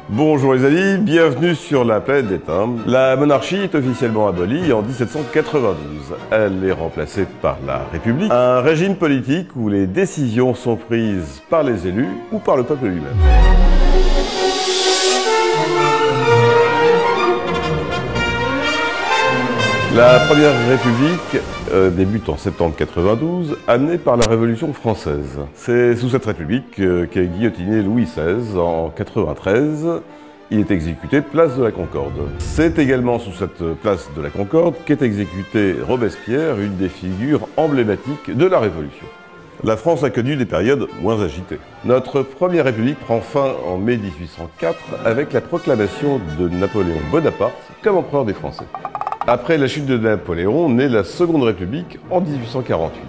Bonjour les amis, bienvenue sur la planète des timbres. La monarchie est officiellement abolie en 1792. Elle est remplacée par la République, un régime politique où les décisions sont prises par les élus ou par le peuple lui-même. La Première République débute en septembre 92, amenée par la Révolution française. C'est sous cette République qu'est guillotiné Louis XVI en 93. Il est exécuté place de la Concorde. C'est également sous cette place de la Concorde qu'est exécuté Robespierre, une des figures emblématiques de la Révolution. La France a connu des périodes moins agitées. Notre Première République prend fin en mai 1804 avec la proclamation de Napoléon Bonaparte comme empereur des Français. Après la chute de Napoléon, naît la Seconde République en 1848.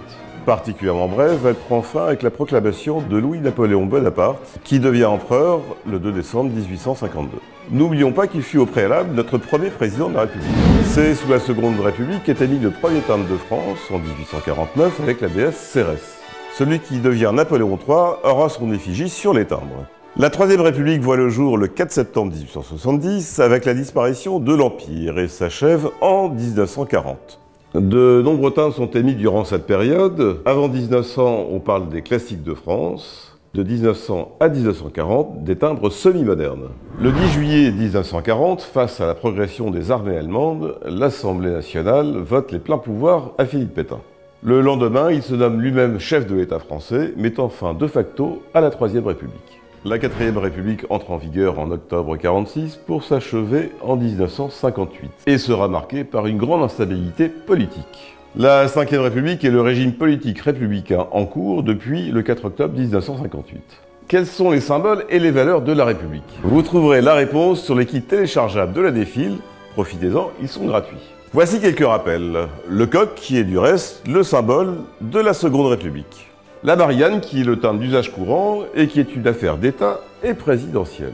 Particulièrement brève, elle prend fin avec la proclamation de Louis-Napoléon Bonaparte, qui devient empereur le 2 décembre 1852. N'oublions pas qu'il fut au préalable notre premier président de la République. C'est sous la Seconde République qu'est émis le premier timbre de France en 1849 avec la déesse Cérès. Celui qui devient Napoléon III aura son effigie sur les timbres. La Troisième République voit le jour le 4 septembre 1870 avec la disparition de l'Empire et s'achève en 1940. De nombreux timbres sont émis durant cette période. Avant 1900, on parle des classiques de France. De 1900 à 1940, des timbres semi-modernes. Le 10 juillet 1940, face à la progression des armées allemandes, l'Assemblée nationale vote les pleins pouvoirs à Philippe Pétain. Le lendemain, il se nomme lui-même chef de l'État français, mettant fin de facto à la Troisième République. La Quatrième République entre en vigueur en octobre 1946 pour s'achever en 1958 et sera marquée par une grande instabilité politique. La Cinquième République est le régime politique républicain en cours depuis le 4 octobre 1958. Quels sont les symboles et les valeurs de la République? Vous trouverez la réponse sur les kits téléchargeables de la Défile. Profitez-en, ils sont gratuits. Voici quelques rappels. Le coq qui est du reste le symbole de la Seconde République. La Marianne, qui est le timbre d'usage courant et qui est une affaire d'État et présidentielle.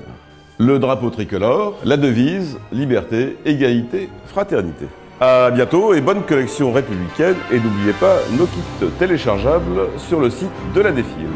Le drapeau tricolore, la devise, liberté, égalité, fraternité. À bientôt et bonne collection républicaine et n'oubliez pas nos kits téléchargeables sur le site de la Défile.